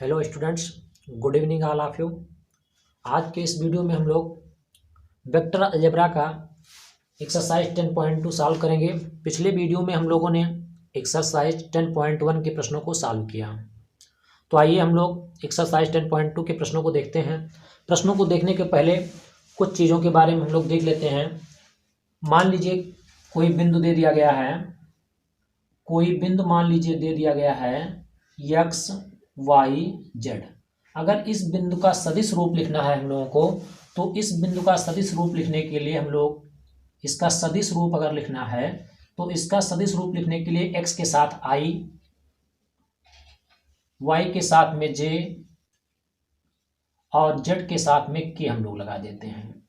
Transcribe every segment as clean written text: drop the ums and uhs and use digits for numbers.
Hello students, good evening all of you. आज के इस वीडियो में हम लोग वेक्टर अलजेब्रा का एक्सरसाइज 10.2 सॉल्व करेंगे। पिछले वीडियो में हम लोगों ने एक्सरसाइज 10.1 के प्रश्नों को सॉल्व किया। तो आइए हम लोग एक्सरसाइज 10.2 के प्रश्नों को देखते हैं। प्रश्नों को देखने के पहले कुछ चीज़ों के बारे में हम लोग देख लेते हैं। मान लीजिए कोई बिंदु दे दिया गया है, मान लीजिए दे दिया गया है x y z। अगर इस बिंदु का सदिश रूप लिखना है हम लोगों को, तो इस बिंदु का सदिश रूप लिखने के लिए हम लोग इसका सदिश रूप अगर लिखना है तो इसका सदिश रूप लिखने के लिए x के साथ i, y के साथ में j और z के साथ में k हम लोग लगा देते हैं।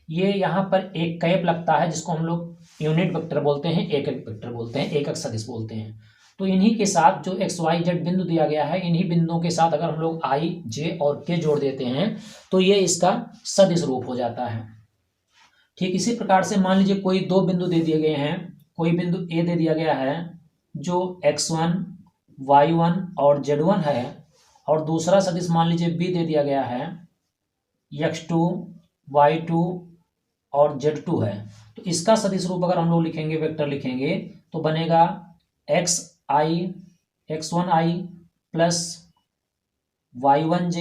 ये यहाँ पर एक कैप लगता है जिसको हम लोग यूनिट वेक्टर बोलते हैं, एकक वेक्टर बोलते हैं, एकक सदिश बोलते हैं। तो इन्हीं के साथ जो एक्स वाई जेड बिंदु दिया गया है, इन्हीं बिंदुओं के साथ अगर हम लोग आई जे और के जोड़ देते हैं तो ये इसका सदिश रूप हो जाता है। ठीक इसी प्रकार से मान लीजिए कोई दो बिंदु दे दिए गए हैं। कोई बिंदु ए दे दिया गया है जो x1 y1 और z1 है, और दूसरा सदिश मान लीजिए बी दे दिया गया है x2 y2 और z2 है। तो इसका सदिश रूप अगर हम लोग लिखेंगे, वेक्टर लिखेंगे, तो बनेगा x1i plus y1j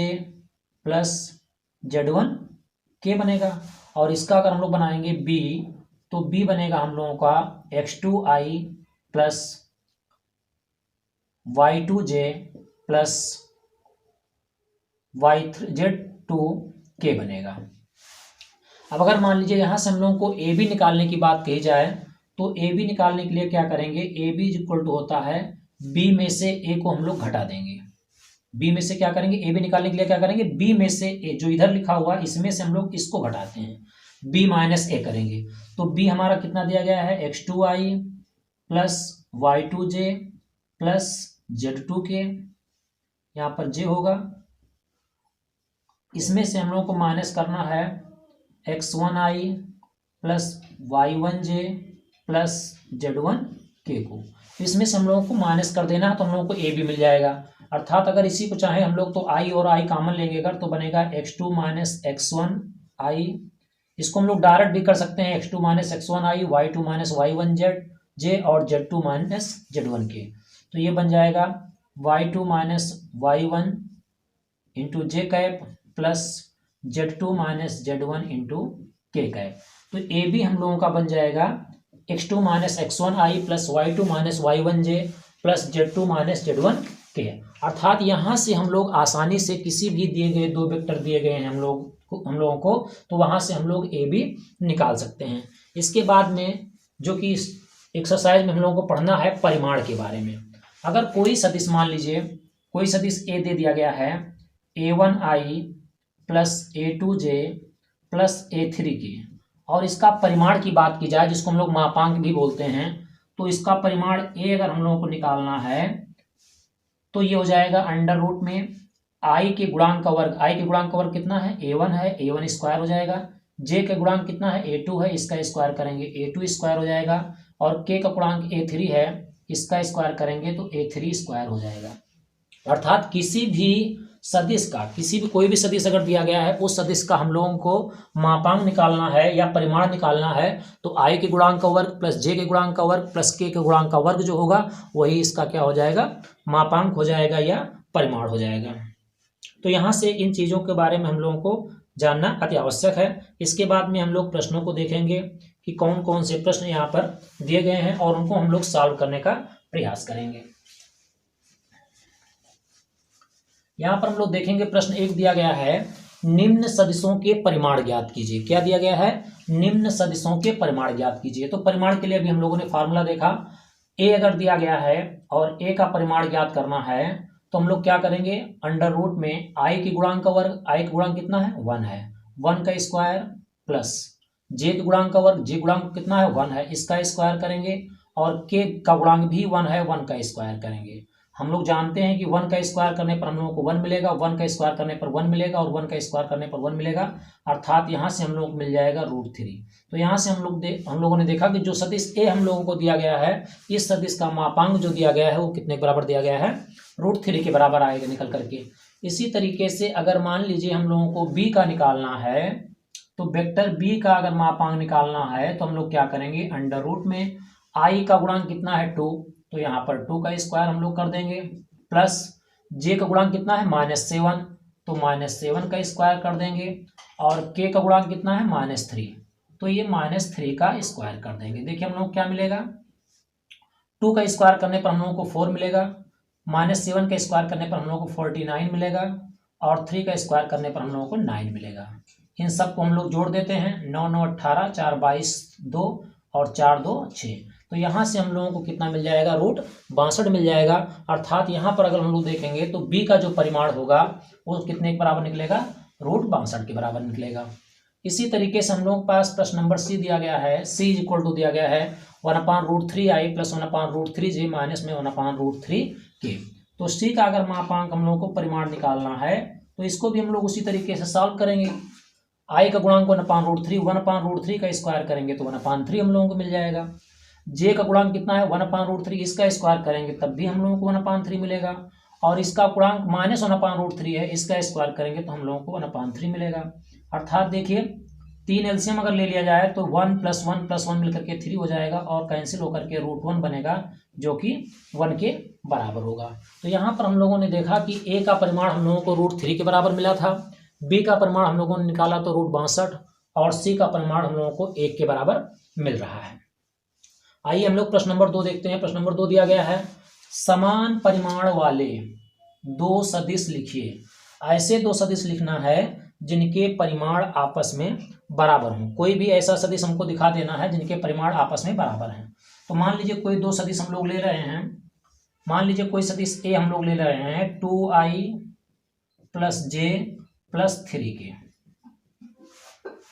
plus z1k बनेगा। और इसका अगर हम लोग बनाएंगे b, तो b बनेगा हम लोगों का x2i plus y2j plus z2k बनेगा। अब अगर मान लीजिए यहाँ से हम लोगों को ए बी निकालने की बात कही जाए, तो ए बी निकालने के लिए क्या करेंगे, ए बी इक्वल टू होता है बी में से ए को हम लोग घटा देंगे। बी में से क्या करेंगे, ए बी निकालने के लिए क्या करेंगे, बी में से ए जो इधर लिखा हुआ इसमें से हम लोग इसको घटाते हैं, बी माइनस ए करेंगे। तो बी हमारा कितना दिया गया है, x2i plus y2j plus z2k, यहाँ पर j होगा। इसमें से हम लोग को माइनस करना है x1i plus y1j plus z1k को। इसमें से हम लोगों को माइनस कर देना है तो हम लोगों को ए भी मिल जाएगा। अर्थात अगर इसी को चाहे हम लोग तो i और i कॉमन लेंगे अगर, तो बनेगा x2 माइनस x1i। इसको हम लोग डायरेक्ट भी कर सकते हैं, x2 minus x1i, y2 minus y1j और z2 माइनस z1k। तो ये बन जाएगा y2 minus y1 into j cap plus z2 minus z1 into k cap. तो ए बी हम लोगों का बन जाएगा x2 minus x1i plus y2 minus y1j plus z2 minus z1k। अर्थात यहाँ से हम लोग आसानी से किसी भी दिए गए दो वेक्टर दिए गए हैं हम लोगों को, तो वहाँ से हम लोग ए बी निकाल सकते हैं। इसके बाद में जो कि इस एक्सरसाइज में हम लोगों को पढ़ना है परिमाण के बारे में। अगर कोई सदिश मान लीजिए कोई सदिश ए दे दिया गया है a1i plus a2j plus a3k, और इसका परिमाण की बात की जाए जिसको हम लोग मापांक भी बोलते हैं, तो इसका परिमाण a अगर हम लोगों को निकालना है तो ये हो जाएगा अंडर रूट में i के गुणांक का वर्ग। i के गुणांक का वर्ग कितना है, a1 है, a1 स्क्वायर हो जाएगा। j का गुणांक कितना है, a2 है, इसका स्क्वायर करेंगे a2 स्क्वायर हो जाएगा। और k का गुणांक a3 है, इसका स्क्वायर करेंगे तो a3 स्क्वायर हो जाएगा। अर्थात किसी भी सदिश का कोई भी सदिश अगर दिया गया है, उस सदिश का हम लोगों को मापांक निकालना है या परिमाण निकालना है, तो i के गुणांक का वर्ग प्लस j के गुणांक का वर्ग प्लस k के गुणांक का वर्ग जो होगा वही इसका क्या हो जाएगा, मापांक हो जाएगा या परिमाण हो जाएगा। तो यहाँ से इन चीज़ों के बारे में हम लोगों को जानना अति आवश्यक है। इसके बाद में हम लोग प्रश्नों को देखेंगे कि कौन कौन से प्रश्न यहाँ पर दिए गए हैं और उनको हम लोग सॉल्व करने का प्रयास करेंगे। यहाँ पर हम लोग देखेंगे प्रश्न एक दिया गया है, निम्न सदिशों के परिमाण ज्ञात कीजिए। क्या दिया गया है, निम्न सदिशों के परिमाण ज्ञात कीजिए। तो परिमाण के लिए अभी हम लोगों ने फार्मूला देखा, ए अगर दिया गया है और ए का परिमाण ज्ञात करना है तो हम लोग क्या करेंगे, अंडर रूट में आई के गुणांक का वर्ग, आई का गुणांक कितना है, 1 है, 1 का स्क्वायर प्लस जे के गुणांक का वर्ग, जे गुणांक कितना है, 1 है, इसका स्क्वायर करेंगे। और के का गुणांक भी 1 है, 1 का स्क्वायर करेंगे। हम लोग जानते हैं कि 1 का स्क्वायर करने पर हम लोगों को 1 मिलेगा, 1 का स्क्वायर करने पर 1 मिलेगा और 1 का स्क्वायर करने पर 1 मिलेगा। अर्थात यहाँ से हम लोग मिल जाएगा √3। तो यहाँ से हम लोगों ने देखा कि जो सदिश ए हम लोगों को दिया गया है, इस सदिश का मापांक जो दिया गया है वो कितने के बराबर दिया गया है, √3 के बराबर आएगा निकल करके। इसी तरीके से अगर मान लीजिए हम लोगों को b का निकालना है, तो वेक्टर b का अगर मापांक निकालना है तो हम लोग क्या करेंगे, अंडर रूट में i का गुणांक कितना है 2, तो यहाँ पर 2 का स्क्वायर हम लोग कर देंगे, प्लस j का गुणांक कितना है -7, तो -7 का स्क्वायर कर देंगे, और k का गुणांक कितना है -3, तो ये -3 का स्क्वायर कर देंगे। देखिए हम लोग क्या मिलेगा, 2 का स्क्वायर करने पर हम लोगों को 4 मिलेगा, -7 का स्क्वायर करने पर हम लोगों को 49 मिलेगा, और 3 का स्क्वायर करने पर हम लोगों को 9 मिलेगा। इन सबको हम लोग जोड़ देते हैं, 9 9 18, 4 22 2 और 4 2 6, तो यहाँ से हम लोगों को कितना मिल जाएगा, √62 मिल जाएगा। अर्थात यहाँ पर अगर हम लोग देखेंगे तो b का जो परिमाण होगा वो कितने के बराबर निकलेगा, √62 के बराबर निकलेगा। इसी तरीके से हम लोगों के पास प्रश्न नंबर सी दिया गया है, c = दिया गया है 1/√3i + 1/√3j माइनस में 1/√3k। तो c का अगर मापांक हम लोगों को परिमाण निकालना है तो इसको भी हम लोग उसी तरीके से सॉल्व करेंगे। i का गुणांक 1/√3, 1/√3 का स्क्वायर करेंगे तो 1/3 हम लोगों को मिल जाएगा। j का गुणांक कितना है 1/√3, इसका स्क्वायर करेंगे तब भी हम लोगों को 1/3 मिलेगा, और इसका गुणांक -1/√3 है, इसका स्क्वायर करेंगे तो हम लोगों को 1/3 मिलेगा। अर्थात देखिए 3 एलसीएम अगर ले लिया जाए तो 1 + 1 + 1 मिलकर के 3 हो जाएगा, और कैंसिल होकर के √1 बनेगा जो कि 1 के बराबर होगा। तो यहाँ पर हम लोगों ने देखा कि a का परिमाण हम लोगों को √3 के बराबर मिला था, b का परिमाण हम लोगों ने निकाला तो √62, और c का परिमाण हम लोगों को 1 के बराबर मिल रहा है। आइए हम लोग प्रश्न नंबर 2 देखते हैं। प्रश्न नंबर 2 दिया गया है, समान परिमाण वाले 2 सदिश लिखिए। ऐसे 2 सदिश लिखना है जिनके परिमाण आपस में बराबर हों। कोई भी ऐसा सदिश हमको दिखा देना है जिनके परिमाण आपस में बराबर हैं। तो मान लीजिए कोई 2 सदिश हम लोग ले रहे हैं, मान लीजिए कोई सदिश a हम लोग ले रहे हैं 2i + j + 3k,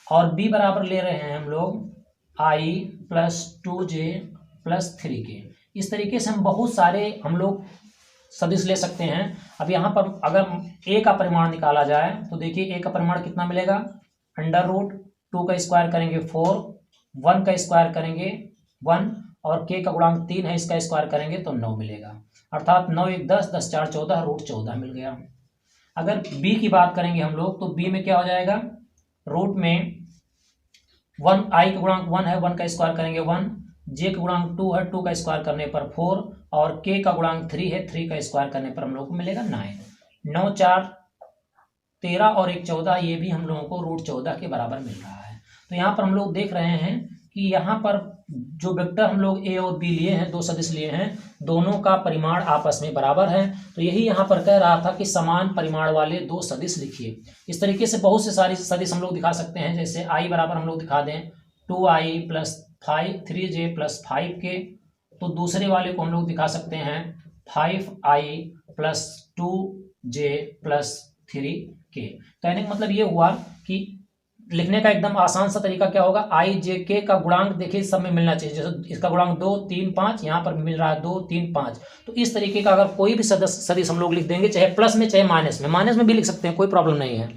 और b बराबर ले रहे हैं हम लोग i + 2j + 3k। इस तरीके से हम बहुत सारे हम लोग सदिश ले सकते हैं। अब यहाँ पर अगर a का परिमाण निकाला जाए तो देखिए a का परिमाण कितना मिलेगा, अंडर रूट 2 का स्क्वायर करेंगे 4, 1 का स्क्वायर करेंगे 1, और k का गुणांक 3 है, इसका स्क्वायर करेंगे तो 9 मिलेगा। अर्थात 9 1 10, 10 4 14, √14 मिल गया। अगर b की बात करेंगे हम लोग तो b में क्या हो जाएगा, रूट में 1 i का गुणांक 1 है, 1 का स्क्वायर करेंगे 1, j का गुणांक 2 है, 2 का स्क्वायर करने पर 4, और k का गुणांक 3 है, 3 का स्क्वायर करने पर हम लोग को मिलेगा 9। 9 4 13 और 1 14, ये भी हम लोगों को √14 के बराबर मिल रहा है। तो यहाँ पर हम लोग देख रहे हैं कि यहाँ पर जो वेक्टर हम लोग a और b लिए हैं, 2 सदिश लिए हैं, दोनों का परिमाण आपस में बराबर है। तो यही यहाँ पर कह रहा था कि समान परिमाण वाले 2 सदिश लिखिए। इस तरीके से बहुत से सारी सदिश हम लोग दिखा सकते हैं। जैसे i बराबर हम लोग दिखा दें 2i + 3j + 5k, तो दूसरे वाले को हम लोग दिखा सकते हैं 5i + 2j + 3k। कहने का मतलब ये हुआ कि लिखने का एकदम आसान सा तरीका क्या होगा, i j k का गुणांक देखिए सब में मिलना चाहिए। जैसे इसका गुणांक 2 3 5, यहाँ पर भी मिल रहा है 2 3 5। तो इस तरीके का अगर कोई भी सदिश हम लोग लिख देंगे, चाहे प्लस में चाहे माइनस में भी लिख सकते हैं, कोई प्रॉब्लम नहीं है।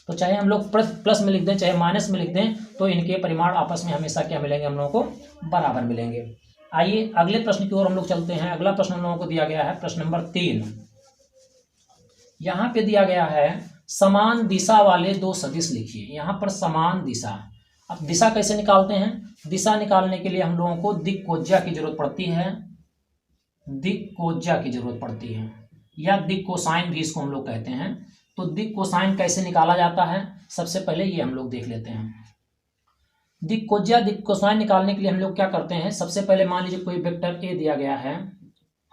तो चाहे हम लोग प्लस में लिख दें चाहे माइनस में लिख दें, तो इनके परिमाण आपस में हमेशा क्या मिलेंगे, हम लोगों को बराबर मिलेंगे। आइए अगले प्रश्न की ओर हम लोग चलते हैं। अगला प्रश्न हम लोगों को दिया गया है प्रश्न नंबर 3। यहाँ पे दिया गया है समान दिशा वाले 2 सदिश लिखिए। यहाँ पर समान दिशा, अब दिशा कैसे निकालते हैं, दिशा निकालने के लिए हम लोगों को दिक्कोज्या की जरूरत पड़ती है, दिक्कोज्या की जरूरत पड़ती है, या दिक कोसाइन भी इसको हम लोग कहते हैं। तो दिक कोसाइन कैसे निकाला जाता है, सबसे पहले ये हम लोग देख लेते हैं। दिक्कोज्या दिक कोसाइन निकालने के लिए हम लोग क्या करते हैं, सबसे पहले मान लीजिए कोई वेक्टर ए दिया गया है,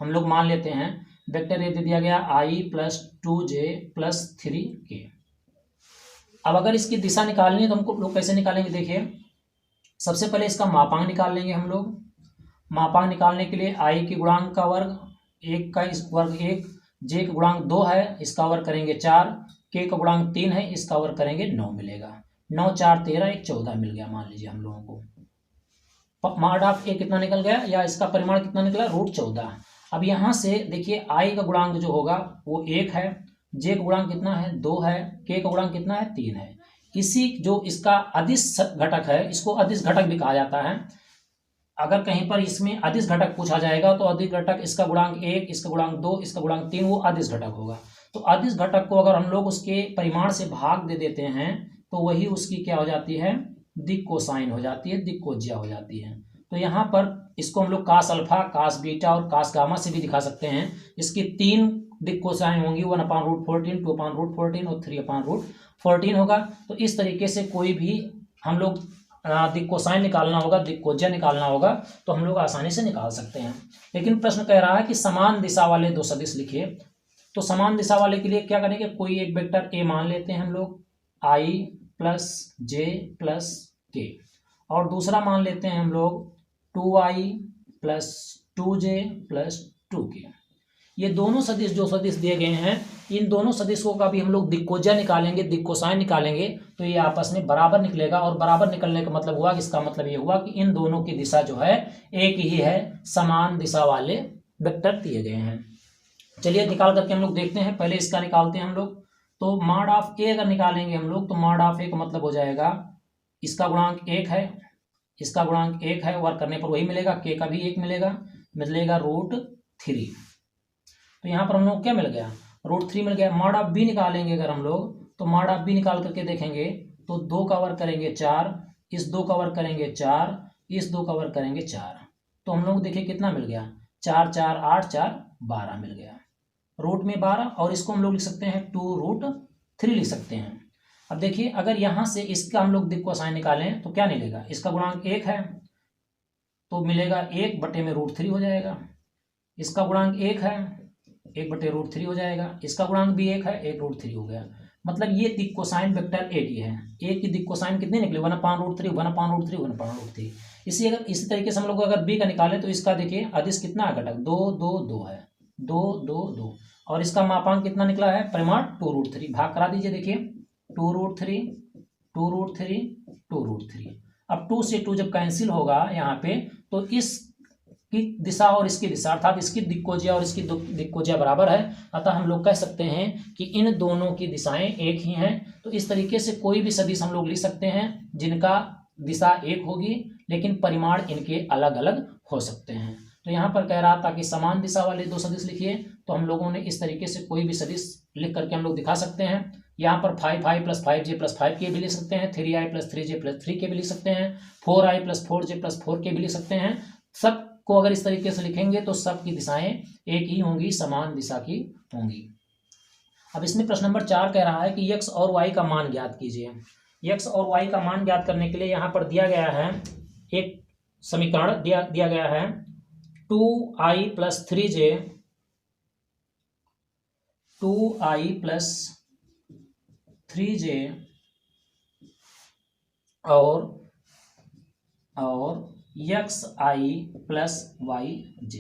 हम लोग मान लेते हैं वेक्टर ए दे दिया गया i + 2j + 3k। अब अगर इसकी दिशा निकालनी है तो हमको लोग कैसे निकालेंगे, देखिए सबसे पहले इसका मापांक निकाल लेंगे हम लोग। मापांक निकालने के लिए i के गुणांक का वर्ग 1 का वर्ग 1, j का गुणांक 2 है, इसका वर्ग करेंगे 4, k का गुणांक 3 है, इसका वर्ग करेंगे 9 मिलेगा। 9 4 13, 1 14 मिल गया मान लीजिए हम लोगों को। मॉड ऑफ a कितना निकल गया, या इसका परिमाण कितना निकला, √14। अब यहाँ से देखिए i का गुणांक जो होगा वो 1 है, j का गुणांक कितना है 2 है, k का गुणांक कितना है 3 है। इसी जो इसका अदिश घटक है, इसको अदिश घटक भी कहा जाता है। अगर कहीं पर इसमें अदिश घटक पूछा जाएगा तो अदिश घटक इसका गुणांक 1, इसका गुणांक 2, इसका गुणांक 3, वो अदिश घटक होगा। तो अदिश घटक को अगर हम लोग उसके परिमाण से भाग दे देते हैं तो वही उसकी क्या हो जाती है, दिक् कोसाइन हो जाती है, दिक् कोज्या हो जाती है। तो यहाँ पर इसको हम लोग कास अल्फा, कास बीटा और कास गामा से भी दिखा सकते हैं। इसकी 3 दिक् कोसाइन होंगी, 1/√14, 2/√14 और 3/√14 होगा। तो इस तरीके से कोई भी हम लोग दिक् कोसाइन निकालना होगा, दिक् कोज्या निकालना होगा तो हम लोग आसानी से निकाल सकते हैं। लेकिन प्रश्न कह रहा है कि समान दिशा वाले दो सदिश लिखिए। तो समान दिशा वाले के लिए क्या करेंगे, कोई एक वेक्टर ए मान लेते हैं हम लोग, i प्लस जे प्लस के, और दूसरा मान लेते हैं हम लोग 2i plus 2j plus 2k। ये दोनों सदिश जो सदिश दिए गए हैं, इन दोनों सदिशों का भी हम लोग दिक् कोज्या निकालेंगे, दिक् कोसाइन निकालेंगे तो ये आपस में बराबर निकलेगा। और बराबर निकलने का मतलब हुआ, इसका मतलब ये हुआ कि इन दोनों की दिशा जो है एक ही है, समान दिशा वाले वेक्टर दिए गए हैं। चलिए निकाल करके हम लोग देखते हैं। पहले इसका निकालते हैं हम लोग। तो मॉड ऑफ ए अगर निकालेंगे हम लोग तो मॉड ऑफ ए का मतलब हो जाएगा, इसका गुणांक 1 है, इसका गुणांक 1 है, वर्क करने पर वही मिलेगा, के का भी 1 मिलेगा, मिलेगा √3। तो यहाँ पर हम लोग क्या मिल गया, √3 मिल गया। मॉड ऑफ बी निकालेंगे अगर हम लोग तो मॉड ऑफ बी निकाल करके देखेंगे तो 2 का वर्क करेंगे 4, इस 2 का वर्क करेंगे 4, इस 2 का वर्क करेंगे 4। तो हम लोग देखिए कितना मिल गया, 4 4 8 4 12 मिल गया, रूट में 12। और इसको हम लोग लिख सकते हैं 2√3 लिख सकते हैं। अब देखिए अगर यहाँ से इसका हम लोग दिक् कोसाइन निकालें तो क्या मिलेगा, इसका गुणांक 1 है तो मिलेगा 1/√3 हो जाएगा, इसका गुणांक 1 है 1/√3 हो जाएगा, इसका गुणांक भी 1 है 1√3 हो गया। मतलब ये दिक् कोसाइन वेक्टर एक ही है, एक की दिक् कोसाइन कितने निकले, 1/√3 1/√3 1/√3। इसी तरीके से हम लोग अगर बी का निकालें तो इसका देखिए अदिश कितना है, घटक 2 2 2 है, 2 2 2, और इसका मापांक कितना निकला है, परिमाण 2√3। भाग करा दीजिए, देखिए 2√3 2√3 2√3। अब 2 से 2 जब कैंसिल होगा यहाँ पे तो इस की दिशा और इसकी दिशा अर्थात इसकी दिक् कोज्या और इसकी दिक् कोज्या बराबर है। अतः हम लोग कह सकते हैं कि इन दोनों की दिशाएं एक ही हैं। तो इस तरीके से कोई भी सदिश हम लोग लिख सकते हैं जिनका दिशा एक होगी लेकिन परिमाण इनके अलग अलग हो सकते हैं। तो यहाँ पर कह रहा था कि समान दिशा वाले दो सदिश लिखिए, तो हम लोगों ने इस तरीके से कोई भी सदिश लिख करके हम लोग दिखा सकते हैं। यहाँ पर 5i plus 5j plus 5k भी लिख सकते हैं, 3i plus 3j plus 3k भी लिख सकते हैं, 4i plus 4j plus 4k भी लिख सकते हैं। सब को अगर इस तरीके से लिखेंगे तो सब की दिशाएं एक ही होंगी, समान दिशा की होंगी। अब इसमें प्रश्न नंबर 4 कह रहा है कि x और y का मान ज्ञात कीजिए। x और y का मान ज्ञात करने के लिए यहाँ पर दिया गया है एक समीकरण दिया गया है 2i plus 3j 2i plus 3j और xi प्लस yj।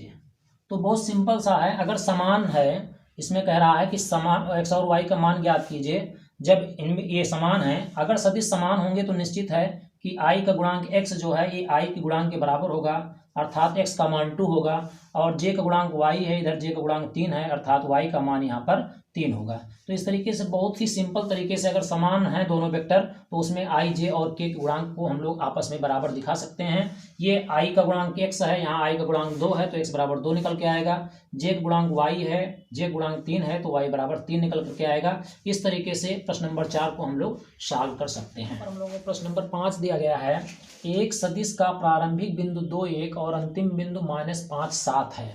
तो बहुत सिंपल सा है, अगर समान है, इसमें कह रहा है कि समान x और y का मान ज्ञात कीजिए जब इनमें ये समान है। अगर सदिश समान होंगे तो निश्चित है कि i का गुणांक x जो है ये i के गुणांक के बराबर होगा, अर्थात x का मान 2 होगा, और j का गुणांक y है, इधर j का गुणांक 3 है, अर्थात y का मान यहाँ पर 3 होगा। तो इस तरीके से बहुत ही सिंपल तरीके से अगर समान है दोनों वेक्टर तो उसमें i j और k के गुणांक को हम लोग आपस में बराबर दिखा सकते हैं। ये i का गुणांक x है, यहाँ i का गुणांक 2 है तो x बराबर 2 निकल के आएगा, j का गुणांक y है, j गुणांक 3 है तो y बराबर 3 निकल करके आएगा। इस तरीके से प्रश्न नंबर 4 को हम लोग सॉल्व कर सकते हैं। हम लोगों को प्रश्न नंबर 5 दिया गया है, एक सदिश का प्रारंभिक बिंदु 2 1 और अंतिम बिंदु -5 7 है,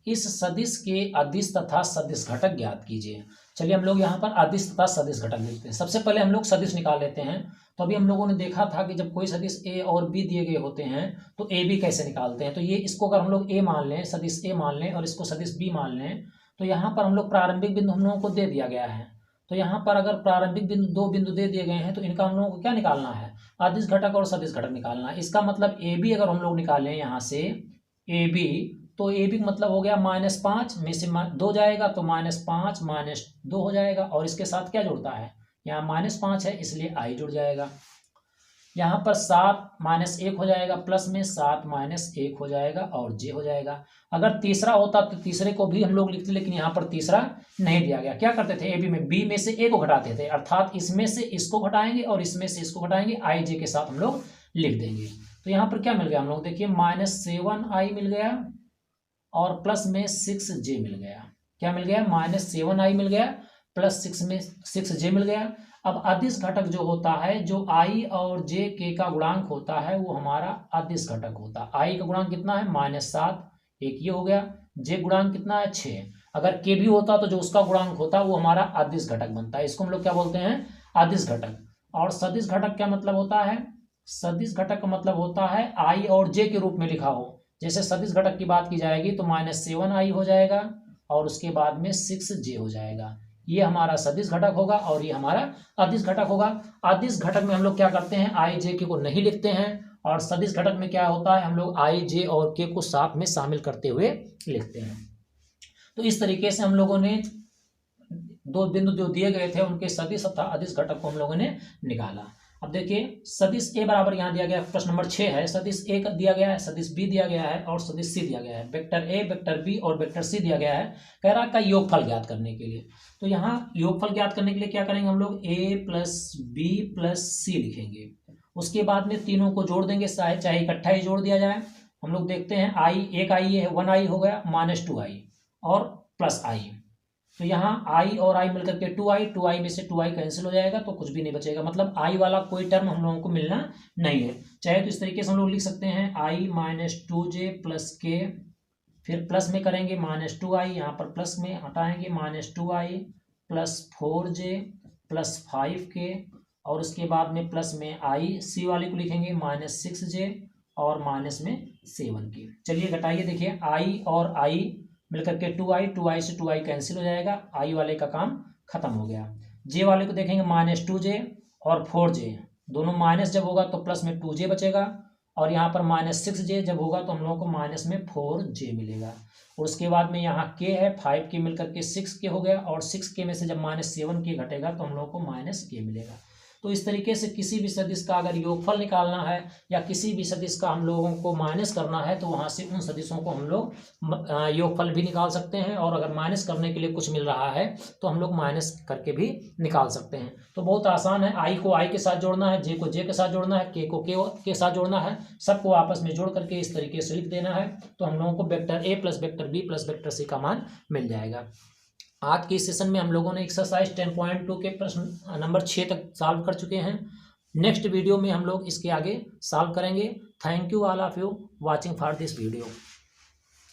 इस सदिश के अदिश तथा सदिश घटक ज्ञात कीजिए। चलिए हम लोग यहाँ पर अदिश तथा सदिश घटक लिखते हैं। सबसे पहले हम लोग सदिश निकाल लेते हैं। तो अभी हम लोगों ने देखा था कि जब कोई सदिश a और b दिए गए होते हैं तो a b कैसे निकालते हैं। तो ये इसको अगर हम लोग a मान लें, सदिश a मान लें और इसको सदिश b मान लें, तो यहाँ पर हम लोग प्रारंभिक बिंदु हम लोगों को दे दिया गया है। तो यहाँ पर अगर प्रारंभिक बिंदु 2 बिंदु दे दिए गए हैं तो इनका हम लोगों को क्या निकालना है, अदिश घटक और सदिश घटक निकालना है। इसका मतलब ए बी अगर हम लोग निकालें यहाँ से ए बी, तो ए बी मतलब हो गया -5 में से 2 जाएगा तो -5 -2 हो जाएगा, और इसके साथ क्या जुड़ता है, यहाँ -5 है इसलिए i जुड़ जाएगा। यहाँ पर 7 -1 हो जाएगा, प्लस में 7 -1 हो जाएगा और j हो जाएगा। अगर तीसरा होता तो तीसरे को भी हम लोग लिखते, लेकिन यहाँ पर तीसरा नहीं दिया गया। क्या करते थे, ए बी में बी में से ए को घटाते थे, अर्थात इसमें से इसको घटाएंगे और इसमें से इसको घटाएंगे, i j के साथ हम लोग लिख देंगे। तो यहाँ पर क्या मिल गया हम लोग, देखिए -7i मिल गया और प्लस में 6j मिल गया। क्या मिल गया, -7i मिल गया प्लस 6j मिल गया। अब अदिश घटक जो होता है, जो i और j k का गुणांक होता है, वो हमारा अदिश घटक होता है। i का गुणांक कितना है, -7, एक ये हो गया। j गुणांक कितना है, 6। अगर k भी होता तो जो उसका गुणांक होता वो हमारा अदिश घटक बनता है। इसको हम लोग क्या बोलते हैं, अदिश घटक। और सदिश घटक क्या मतलब होता है, सदिश घटक का मतलब होता है i और j के रूप में लिखा हो। जैसे सदिश घटक की बात की जाएगी तो -7i हो जाएगा और उसके बाद में 6j हो जाएगा। ये हमारा सदिश घटक होगा और ये हमारा अदिश घटक होगा। अदिश घटक में हम लोग क्या करते हैं, i j k को नहीं लिखते हैं, और सदिश घटक में क्या होता है, हम लोग i j और k को साथ में शामिल करते हुए लिखते हैं। तो इस तरीके से हम लोगों ने दो बिंदु जो दिए गए थे उनके सदिश तथा अदिश घटक को हम लोगों ने निकाला। अब देखिए सदिश ए बराबर यहाँ दिया गया, प्रश्न नंबर 6 है। सदिश ए दिया गया है, सदिश बी दिया गया है और सदिश सी दिया गया है। वेक्टर ए, वेक्टर बी और वेक्टर सी दिया गया है। कह रहा का योगफल ज्ञात करने के लिए। तो यहाँ योगफल ज्ञात करने के लिए क्या करेंगे हम लोग, ए प्लस बी प्लस सी लिखेंगे। उसके बाद में तीनों को जोड़ देंगे, चाहे इकट्ठा ही जोड़ दिया जाए। हम लोग देखते हैं आई, एक आई है, 1i हो गया, -2i और प्लस i। तो यहाँ i और i मिलकर के 2i में से 2i कैंसिल हो जाएगा तो कुछ भी नहीं बचेगा। मतलब i वाला कोई टर्म हम लोगों को मिलना नहीं है। चाहे तो इस तरीके से हम लोग लिख सकते हैं i -2j प्लस k, फिर प्लस में करेंगे -2i, यहाँ पर प्लस में हटाएंगे -2i plus 4j plus 5k, और उसके बाद में प्लस में i, c वाले को लिखेंगे -6j और माइनस में 7k। चलिए घटाइए, देखिए i और i मिलकर के 2i से 2i कैंसिल हो जाएगा, i वाले का काम खत्म हो गया। j वाले को देखेंगे -2j और 4j, दोनों माइनस जब होगा तो प्लस में 2j बचेगा, और यहाँ पर -6j जब होगा तो हम लोगों को माइनस में 4j मिलेगा। और उसके बाद में यहाँ k है, 5k मिलकर के 6k हो गया, और 6k में से जब -7k घटेगा तो हम लोगों को -k मिलेगा। तो इस तरीके से किसी भी सदिश का अगर योगफल निकालना है या किसी भी सदिश का हम लोगों को माइनस करना है तो वहाँ से उन सदिशों को हम लोग योगफल भी निकाल सकते हैं, और अगर माइनस करने के लिए कुछ मिल रहा है तो हम लोग माइनस करके भी निकाल सकते हैं। तो बहुत आसान है, i को i के साथ जोड़ना है, j को j के साथ जोड़ना है, k को k के साथ जोड़ना है, सबको आपस में जोड़ करके इस तरीके से लिख देना है। तो हम लोगों को vector A plus vector B plus vector C का मान मिल जाएगा। आज के सेशन में हम लोगों ने एक्सरसाइज 10.2 के प्रश्न नंबर 6 तक सॉल्व कर चुके हैं। नेक्स्ट वीडियो में हम लोग इसके आगे सॉल्व करेंगे। Thank you all of you watching for this video.